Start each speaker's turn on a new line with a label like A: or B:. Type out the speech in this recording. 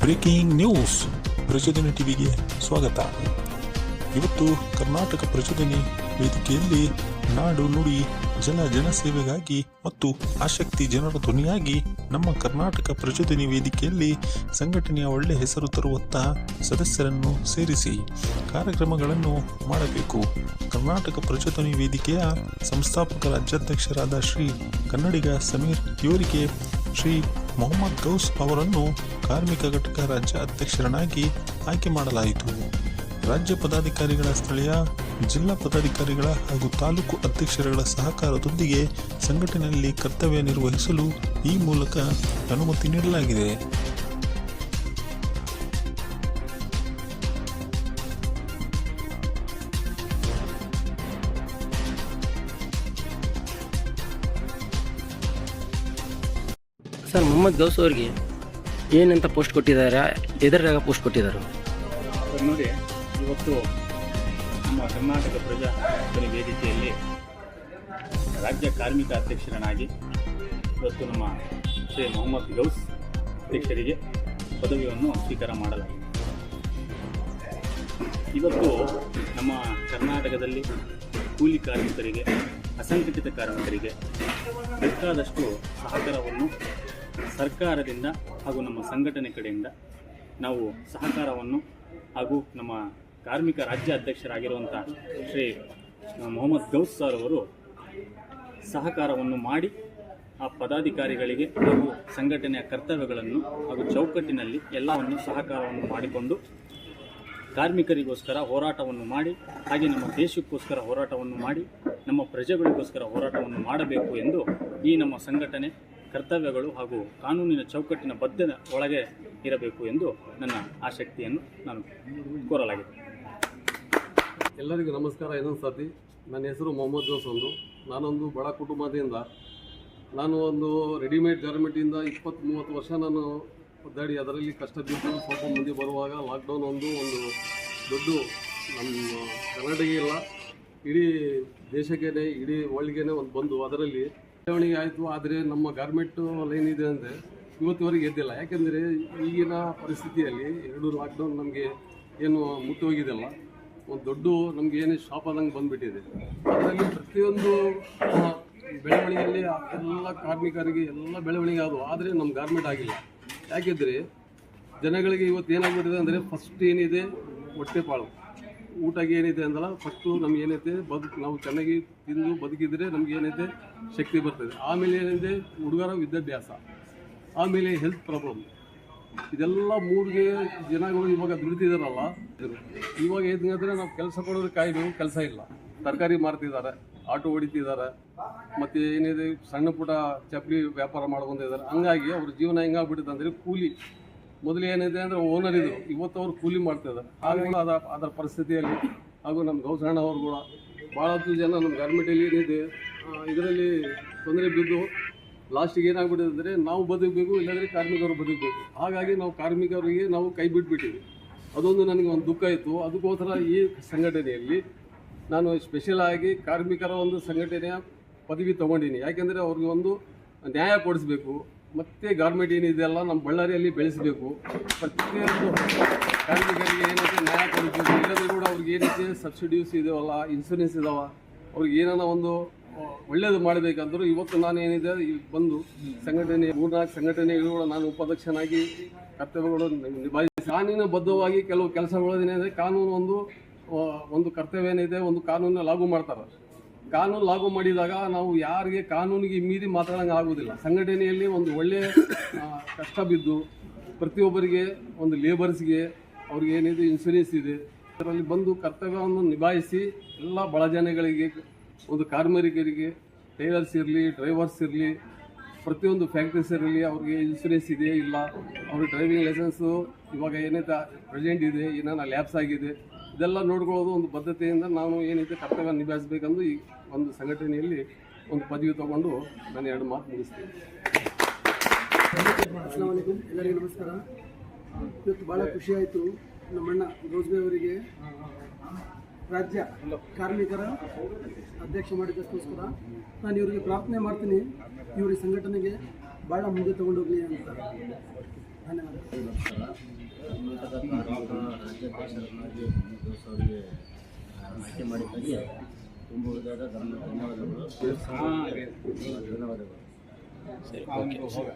A: Breaking news ಪ್ರಚೋದನೆ ಟಿವಿಗೆ ಸ್ವಾಗತ. ಇವತ್ತು ಕರ್ನಾಟಕ ಪ್ರಚೋದನೆ ವೇದಿಕೆಯಲ್ಲಿ ನಾಡು ನುಡಿ ಜನಸೇವೆಗಾಗಿ ಮತ್ತು ಆಸಕ್ತಿ ಜನರ ಧ್ವನಿಯಾಗಿ ನಮ್ಮ ಕರ್ನಾಟಕ ಪ್ರಚೋದನೆ ವೇದಿಕೆಯಲ್ಲಿ ಸಂಘಟನೆಯ ಒಳ್ಳೆ ಹೆಸರು ತರುವತ್ತ ಸದಸ್ಯರನ್ನು ಸೇರಿಸಿ ಕಾರ್ಯಕ್ರಮಗಳನ್ನು ಮಾಡಬೇಕು. ಕರ್ನಾಟಕ ಪ್ರಚೋದನೆ ವೇದಿಕೆಯ ಸಂಸ್ಥಾಪಕ ರಾಜ್ಯಾಧ್ಯಕ್ಷರಾದ ಶ್ರೀ ಕನ್ನಡಿಗ ಸಮೀರ್ ಇವರಿಗೆ ಶ್ರೀ ಮೊಹಮ್ಮದ್ ಗೌಸ್ ಅವರನ್ನು ಕಾರ್ಮಿಕ ಘಟಕ ರಾಜ್ಯ ಅಧ್ಯಕ್ಷರನ್ನಾಗಿ ಆಯ್ಕೆ ಮಾಡಲಾಯಿತು. ರಾಜ್ಯ ಪದಾಧಿಕಾರಿಗಳ ಸ್ಥಳೀಯ ಜಿಲ್ಲಾ ಪದಾಧಿಕಾರಿಗಳ ಹಾಗೂ ತಾಲೂಕು ಅಧ್ಯಕ್ಷರುಗಳ ಸಹಕಾರದೊಂದಿಗೆ ಸಂಘಟನೆಯಲ್ಲಿ ಕರ್ತವ್ಯ ನಿರ್ವಹಿಸಲು ಈ ಮೂಲಕ ಅನುಮತಿ ನೀಡಲಾಗಿದೆ.
B: ಸರ್, ಮೊಹಮ್ಮದ್ ಗೌಸ್ ಅವರಿಗೆ ಏನಂತ ಪೋಸ್ಟ್ ಕೊಟ್ಟಿದ್ದಾರೆ, ಎದರಾಗ ಪೋಸ್ಟ್ ಕೊಟ್ಟಿದ್ದಾರೆ?
C: ನೋಡಿ, ಇವತ್ತು ನಮ್ಮ ಕರ್ನಾಟಕ ಪ್ರಜಾಪ್ರಭುತ್ವ ವೇದಿಕೆಯಲ್ಲಿ ರಾಜ್ಯ ಕಾರ್ಮಿಕ ಅಧ್ಯಕ್ಷರನ್ನಾಗಿ ಇವತ್ತು ನಮ್ಮ ಶ್ರೀ ಮೊಹಮ್ಮದ್ ಗೌಸ್ ಅಧ್ಯಕ್ಷರಿಗೆ ಪದವಿಯನ್ನು ಸ್ವೀಕಾರ ಮಾಡಲಾಗಿದೆ. ಇವತ್ತು ನಮ್ಮ ಕರ್ನಾಟಕದಲ್ಲಿ ಕೂಲಿ ಕಾರ್ಮಿಕರಿಗೆ, ಅಸಂಘಟಿತ ಕಾರ್ಮಿಕರಿಗೆ ಬೇಕಾದಷ್ಟು ಸಹಕಾರವನ್ನು ಸರ್ಕಾರದಿಂದ ಹಾಗೂ ನಮ್ಮ ಸಂಘಟನೆ ಕಡೆಯಿಂದ ನಾವು ಸಹಕಾರವನ್ನು ಹಾಗೂ ನಮ್ಮ ಕಾರ್ಮಿಕ ರಾಜ್ಯ ಅಧ್ಯಕ್ಷರಾಗಿರುವಂಥ ಶ್ರೀ ಮೊಹಮ್ಮದ್ ಗೌಸ್ ಸರ್ ಅವರು ಸಹಕಾರವನ್ನು ಮಾಡಿ ಆ ಪದಾಧಿಕಾರಿಗಳಿಗೆ ಹಾಗೂ ಸಂಘಟನೆಯ ಕರ್ತವ್ಯಗಳನ್ನು ಹಾಗೂ ಚೌಕಟ್ಟಿನಲ್ಲಿ ಎಲ್ಲವನ್ನು ಸಹಕಾರವನ್ನು ಮಾಡಿಕೊಂಡು ಕಾರ್ಮಿಕರಿಗೋಸ್ಕರ ಹೋರಾಟವನ್ನು ಮಾಡಿ, ಹಾಗೆ ನಮ್ಮ ದೇಶಕ್ಕೋಸ್ಕರ ಹೋರಾಟವನ್ನು ಮಾಡಿ, ನಮ್ಮ ಪ್ರಜೆಗಳಿಗೋಸ್ಕರ ಹೋರಾಟವನ್ನು ಮಾಡಬೇಕು ಎಂದು ಈ ನಮ್ಮ ಸಂಘಟನೆ ಕರ್ತವ್ಯಗಳು ಹಾಗೂ ಕಾನೂನಿನ ಚೌಕಟ್ಟಿನ ಬದ್ಧ ಒಳಗೆ ಇರಬೇಕು ಎಂದು ನನ್ನ ಆಸಕ್ತಿಯನ್ನು ನಾನು ಕೋರಲಾಗಿದೆ.
D: ಎಲ್ಲರಿಗೂ ನಮಸ್ಕಾರ. ಇನ್ನೊಂದು ಸರ್ತಿ ನನ್ನ ಹೆಸರು ಮೊಹಮ್ಮದ್ ಗೌಸ್. ನಾನೊಂದು ಬಡ ಕುಟುಂಬದಿಂದ ನಾನು ಒಂದು ರೆಡಿಮೇಡ್ ಗಾರ್ಮೆಂಟಿಂದ 20-30 ವರ್ಷ ನಾನು ಒದ್ದಾಡಿ ಅದರಲ್ಲಿ ಕಷ್ಟ ಬಿದ್ದು ಸ್ವಲ್ಪ ಮುಂದೆ ಬರುವಾಗ ಲಾಕ್ಡೌನ್ ಒಂದು ದೊಡ್ಡ ನಮ್ಮ ಕರ್ನಾಟಕ ಇಲ್ಲ, ಇಡೀ ದೇಶಕ್ಕೇ ಇಡೀ ವರ್ಲ್ಡ್ಗೆ ಒಂದು ಬಂದು ಅದರಲ್ಲಿ ಬೆಳವಣಿಗೆ ಆಯಿತು. ಆದರೆ ನಮ್ಮ ಗಾರ್ಮೆಂಟು ಲೈನ್ ಇದೆ ಅಂದರೆ ಇವತ್ತುವರೆಗೆ ಎದ್ದಿಲ್ಲ. ಯಾಕೆಂದರೆ ಈಗಿನ ಪರಿಸ್ಥಿತಿಯಲ್ಲಿ 2 ಲಾಕ್ಡೌನ್ ನಮಗೆ ಏನು ಮುಟ್ಟಿ ಹೋಗಿದೆಲ್ಲ, ಒಂದು ದೊಡ್ಡ ನಮಗೆ ಏನೇ ಶಾಪ್ ಆದಂಗೆ ಬಂದುಬಿಟ್ಟಿದೆ. ಅದರಲ್ಲಿ ಪ್ರತಿಯೊಂದು ಬೆಳವಣಿಗೆಯಲ್ಲಿ ಎಲ್ಲ ಕಾರ್ಮಿಕರಿಗೆ ಎಲ್ಲ ಬೆಳವಣಿಗೆ ಆದವು, ಆದರೆ ನಮ್ಮ ಗಾರ್ಮೆಂಟ್ ಆಗಿಲ್ಲ. ಯಾಕೆಂದರೆ ಜನಗಳಿಗೆ ಇವತ್ತು ಏನಾಗ್ಬಿಟ್ಟಿದೆ ಅಂದರೆ ಫಸ್ಟ್ ಏನಿದೆ ಹೊಟ್ಟೆಪಾಳು, ಊಟಕ್ಕೆ ಏನಿದೆ ಅಂದಲ್ಲ, ಫಸ್ಟು ನಮ್ಗೆ ಏನೈತೆ ನಾವು ಚೆನ್ನಾಗಿ ತಿಂದು ಬದುಕಿದರೆ ನಮ್ಗೆ ಏನೈತೆ ಶಕ್ತಿ ಬರ್ತದೆ. ಆಮೇಲೆ ಏನಿದೆ ಹುಡುಗರ ವಿದ್ಯಾಭ್ಯಾಸ, ಆಮೇಲೆ ಹೆಲ್ತ್ ಪ್ರಾಬ್ಲಮ್, ಇದೆಲ್ಲ ಮೂರಿಗೆ ಜನಗಳು ಇವಾಗ ದುಡಿತಿದಾರಲ್ಲ. ಇವಾಗ ಏನಾದರೆ ನಾವು ಕೆಲಸ ಕೊಡೋರು ಕಾಯ್ಬೇಕು, ಕೆಲಸ ಇಲ್ಲ. ತರಕಾರಿ ಮಾರ್ತಿದ್ದಾರೆ, ಆಟೋ ಹೊಡಿತಿದ್ದಾರೆ, ಮತ್ತು ಏನಿದೆ ಸಣ್ಣ ಪುಟ್ಟ ಚಪ್ಪಲಿ ವ್ಯಾಪಾರ ಮಾಡ್ಕೊಂಡಿದ್ದಾರೆ. ಹಂಗಾಗಿ ಅವ್ರ ಜೀವನ ಹೆಂಗಾಗ್ಬಿಟ್ಟಿದೆ ಅಂದರೆ ಕೂಲಿ, ಮೊದಲು ಏನಿದೆ ಅಂದರೆ ಓನರ್ ಇದ್ರು, ಇವತ್ತು ಅವ್ರು ಕೂಲಿ ಮಾಡ್ತಿದ್ದಾರೆ. ಹಾಗಾಗಿ ಅದರ ಪರಿಸ್ಥಿತಿಯಲ್ಲಿ ಹಾಗೂ ನಮ್ಮ ಗೌಸಣ್ಣ ಅವರು ಕೂಡ ಭಾಳಷ್ಟು ಜನ ನಮ್ಮ ಗಾರ್ಮೆಂಟಲ್ಲಿ ಏನಿದೆ ಇದರಲ್ಲಿ ತೊಂದರೆ ಬಿದ್ದು ಲಾಸ್ಟಿಗೆ ಏನಾಗ್ಬಿಟ್ಟಿದೆ ಅಂದರೆ ನಾವು ಬದುಕಬೇಕು, ಇಲ್ಲಾಂದರೆ ಕಾರ್ಮಿಕರು ಬದುಕಬೇಕು. ಹಾಗಾಗಿ ನಾವು ಕಾರ್ಮಿಕರಿಗೆ ನಾವು ಕೈ ಬಿಟ್ಬಿಟ್ಟಿವಿ. ಅದೊಂದು ನನಗೆ ಒಂದು ದುಃಖ ಇತ್ತು. ಅದಕ್ಕೋಸ್ಕರ ಈ ಸಂಘಟನೆಯಲ್ಲಿ ನಾನು ಸ್ಪೆಷಲ್ ಆಗಿ ಕಾರ್ಮಿಕರ ಒಂದು ಸಂಘಟನೆಯ ಪದವಿ ತೊಗೊಂಡಿನಿ. ಯಾಕೆಂದರೆ ಅವ್ರಿಗೆ ಒಂದು ನ್ಯಾಯ ಕೊಡಿಸ್ಬೇಕು, ಮತ್ತು ಗಾರ್ಮೆಂಟ್ ಏನಿದೆಯಲ್ಲ ನಮ್ಮ ಬಳ್ಳಾರಿಯಲ್ಲಿ ಬೆಳೆಸಬೇಕು. ಪ್ರತಿಯೊಂದು ಕಾರ್ಮಿಕರಿಗೆ ಏನೈತೆ ನ್ಯಾಯ ಕೊಡಬೇಕು. ಇಲ್ಲದೇ ಕೂಡ ಅವ್ರಿಗೆ ಏನೈತೆ ಸಬ್ಸಿಡೀಸ್ ಇದಾವಲ್ಲ, ಇನ್ಶೂರೆನ್ಸ್ ಇದಾವ, ಅವ್ರಿಗೆ ಏನಾನ ಒಂದು ಒಳ್ಳೆಯದು ಮಾಡಬೇಕಂದ್ರು ಇವತ್ತು ನಾನು ಏನಿದೆ ಬಂದು ಸಂಘಟನೆ 3-4 ಸಂಘಟನೆಗಳು ನಾನು ಉಪಾಧ್ಯಕ್ಷನಾಗಿ ಕರ್ತವ್ಯಗಳು ನಿಭಾಯಿಸಿ ಕಾನೂನುಬದ್ಧವಾಗಿ ಕೆಲವು ಕೆಲಸಗಳು ಏನಿದೆ, ಕಾನೂನು ಒಂದು ಕರ್ತವ್ಯ ಏನಿದೆ, ಒಂದು ಕಾನೂನು ಲಾಗು ಮಾಡ್ತಾರೆ. ಕಾನೂನು ಲಾಗು ಮಾಡಿದಾಗ ನಾವು ಯಾರಿಗೆ ಕಾನೂನಿಗೆ ಮೀರಿ ಮಾತಾಡೋಂಗೆ ಆಗೋದಿಲ್ಲ. ಸಂಘಟನೆಯಲ್ಲಿ ಒಂದು ಒಳ್ಳೆಯ ಕಷ್ಟ ಬಿದ್ದು ಪ್ರತಿಯೊಬ್ಬರಿಗೆ ಒಂದು ಲೇಬರ್ಸ್ಗೆ ಅವ್ರಿಗೆ ಏನಿದೆ ಇನ್ಶೂರೆನ್ಸ್ ಇದೆ, ಅದರಲ್ಲಿ ಬಂದು ಕರ್ತವ್ಯವನ್ನು ನಿಭಾಯಿಸಿ ಎಲ್ಲ ಬಡ ಜನಗಳಿಗೆ, ಒಂದು ಕಾರ್ಮಿಕರಿಗೆ, ಟೈಲರ್ಸ್ ಇರಲಿ, ಡ್ರೈವರ್ಸ್ ಇರಲಿ, ಪ್ರತಿಯೊಂದು ಫ್ಯಾಕ್ಟ್ರೀಸ್ ಇರಲಿ, ಅವ್ರಿಗೆ ಇನ್ಶೂರೆನ್ಸ್ ಇದೆ ಇಲ್ಲ, ಅವ್ರಿಗೆ ಡ್ರೈವಿಂಗ್ ಲೈಸೆನ್ಸು ಇವಾಗ ಏನೈತೆ ಪ್ರೆಸೆಂಟ್ ಇದೆ, ಏನಾನ ಲ್ಯಾಪ್ಸ್ ಆಗಿದೆ, ಇದೆಲ್ಲ ನೋಡ್ಕೊಳ್ಳೋದು ಒಂದು ಬದ್ಧತೆಯಿಂದ ನಾವು ಏನೈತೆ ಕರ್ತವ್ಯ ನಿಭಾಯಿಸಬೇಕಂದು ಈ ಒಂದು ಸಂಘಟನೆಯಲ್ಲಿ ಒಂದು ಪದವಿ ತೊಗೊಂಡು ನಾನು 2 ಮಾತು ಮುಗಿಸ್ತೀನಿ.
E: ಅಸ್ಸಲಾಮು ಅಲೈಕುಂ, ಎಲ್ಲರಿಗೂ ನಮಸ್ಕಾರ. ಇವತ್ತು ಭಾಳ ಖುಷಿ ಆಯಿತು ನಮ್ಮಣ್ಣ ಗೌಸ್ ಅವರಿಗೆ ರಾಜ್ಯ ಕಾರ್ಮಿಕರ ಅಧ್ಯಕ್ಷ ಮಾಡಿದ್ದಕ್ಕೋಸ್ಕರ ನಾನು ಇವರಿಗೆ ಪ್ರಾರ್ಥನೆ ಮಾಡ್ತೀನಿ, ಇವ್ರ ಸಂಘಟನೆಗೆ ಭಾಳ ಮುಂದೆ ತಗೊಂಡೋಗಲಿ ಅಂತ. ಧನ್ಯವಾದ.
F: ನಮಸ್ಕಾರ. ಕರ್ನಾಟಕ ಕಾರ್ಮಿಕ ರಾಜ್ಯಾಧ್ಯಕ್ಷರನ್ನಾಗಿ ಮೊಹಮ್ಮದ್ ಗೌಸ್ ಅವರಿಗೆ ಆಯ್ಕೆ ಮಾಡಿದ್ದಕ್ಕೆ ತುಂಬ ಹೃದಯದ ಧನ್ಯವಾದಗಳು.
B: ಸರಿ ಓಕೆ